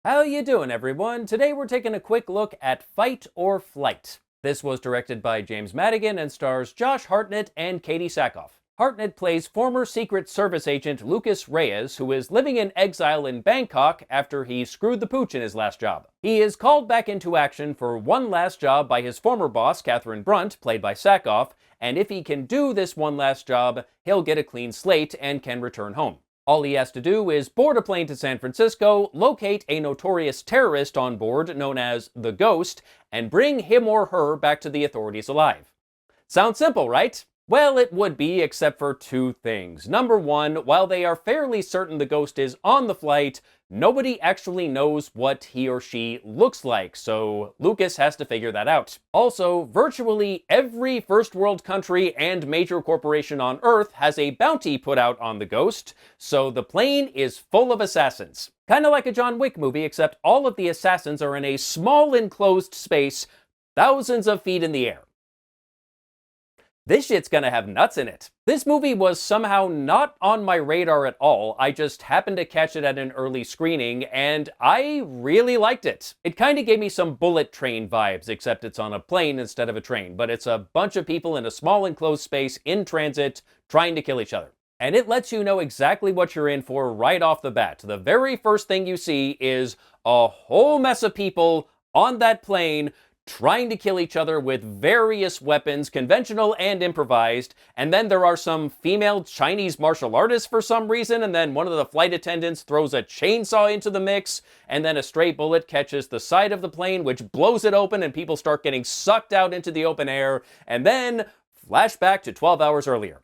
How you doing, everyone? Today we're taking a quick look at Fight or Flight. This was directed by James Madigan and stars Josh Hartnett and Katie Sackhoff. Hartnett plays former Secret Service agent Lucas Reyes, who is living in exile in Bangkok after he screwed the pooch in his last job. He is called back into action for one last job by his former boss, Catherine Brunt, played by Sackhoff, and if he can do this one last job, he'll get a clean slate and can return home. All he has to do is board a plane to San Francisco, locate a notorious terrorist on board known as the Ghost, and bring him or her back to the authorities alive. Sounds simple, right? Well, it would be, except for two things. Number one, while they are fairly certain the Ghost is on the flight, nobody actually knows what he or she looks like, so Lucas has to figure that out. Also, virtually every first world country and major corporation on Earth has a bounty put out on the Ghost, so the plane is full of assassins. Kinda like a John Wick movie, except all of the assassins are in a small enclosed space, thousands of feet in the air. This shit's gonna have nuts in it. This movie was somehow not on my radar at all. I just happened to catch it at an early screening, and I really liked it. It kinda gave me some Bullet Train vibes, except it's on a plane instead of a train, but it's a bunch of people in a small enclosed space in transit trying to kill each other. And it lets you know exactly what you're in for right off the bat. The very first thing you see is a whole mess of people on that plane trying to kill each other with various weapons, conventional and improvised, and then there are some female Chinese martial artists for some reason, and then one of the flight attendants throws a chainsaw into the mix, and then a stray bullet catches the side of the plane, which blows it open, and people start getting sucked out into the open air, and then flashback to 12 hours earlier.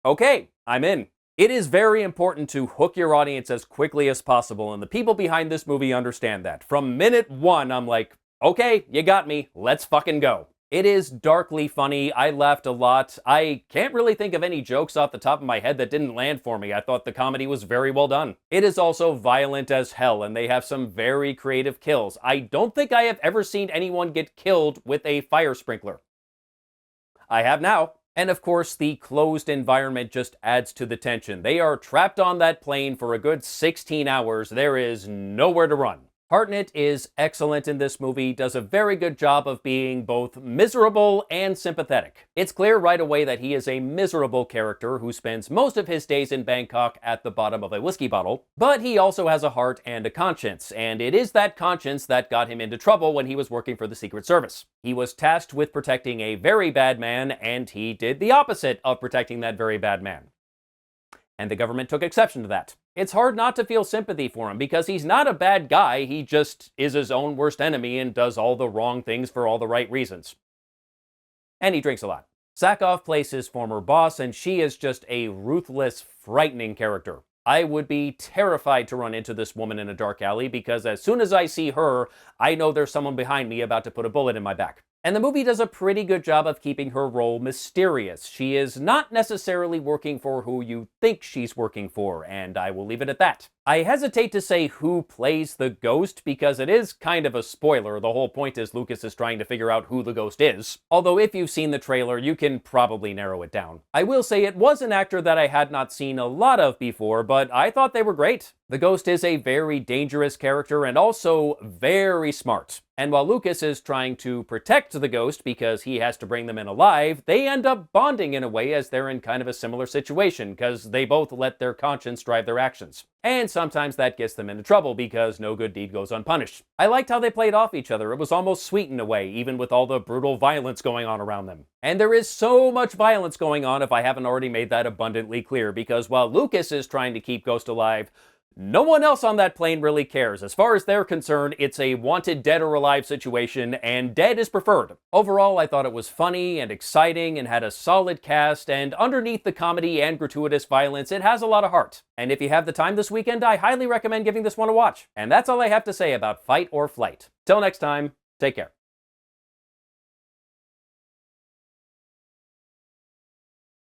Okay, I'm in. It is very important to hook your audience as quickly as possible, and the people behind this movie understand that. From minute one, I'm like, okay, you got me, let's fucking go. It is darkly funny, I laughed a lot. I can't really think of any jokes off the top of my head that didn't land for me. I thought the comedy was very well done. It is also violent as hell, and they have some very creative kills. I don't think I have ever seen anyone get killed with a fire sprinkler. I have now. And of course, the closed environment just adds to the tension. They are trapped on that plane for a good 16 hours. There is nowhere to run. Hartnett is excellent in this movie, does a very good job of being both miserable and sympathetic. It's clear right away that he is a miserable character who spends most of his days in Bangkok at the bottom of a whiskey bottle, but he also has a heart and a conscience, and it is that conscience that got him into trouble when he was working for the Secret Service. He was tasked with protecting a very bad man, and he did the opposite of protecting that very bad man. And the government took exception to that. It's hard not to feel sympathy for him because he's not a bad guy, he just is his own worst enemy and does all the wrong things for all the right reasons. And he drinks a lot. Sackhoff plays his former boss, and she is just a ruthless, frightening character. I would be terrified to run into this woman in a dark alley because as soon as I see her, I know there's someone behind me about to put a bullet in my back. And the movie does a pretty good job of keeping her role mysterious. She is not necessarily working for who you think she's working for, and I will leave it at that. I hesitate to say who plays the Ghost because it is kind of a spoiler. The whole point is Lucas is trying to figure out who the Ghost is. Although if you've seen the trailer, you can probably narrow it down. I will say it was an actor that I had not seen a lot of before, but I thought they were great. The Ghost is a very dangerous character and also very smart. And while Lucas is trying to protect the Ghost because he has to bring them in alive, they end up bonding in a way as they're in kind of a similar situation because they both let their conscience drive their actions. And sometimes that gets them into trouble because no good deed goes unpunished. I liked how they played off each other. It was almost sweet in a way, even with all the brutal violence going on around them. And there is so much violence going on if I haven't already made that abundantly clear, because while Lucas is trying to keep Ghost alive, no one else on that plane really cares. As far as they're concerned, it's a wanted dead or alive situation, and dead is preferred. Overall, I thought it was funny and exciting and had a solid cast, and underneath the comedy and gratuitous violence, it has a lot of heart. And if you have the time this weekend, I highly recommend giving this one a watch. And that's all I have to say about Fight or Flight. Till next time, take care.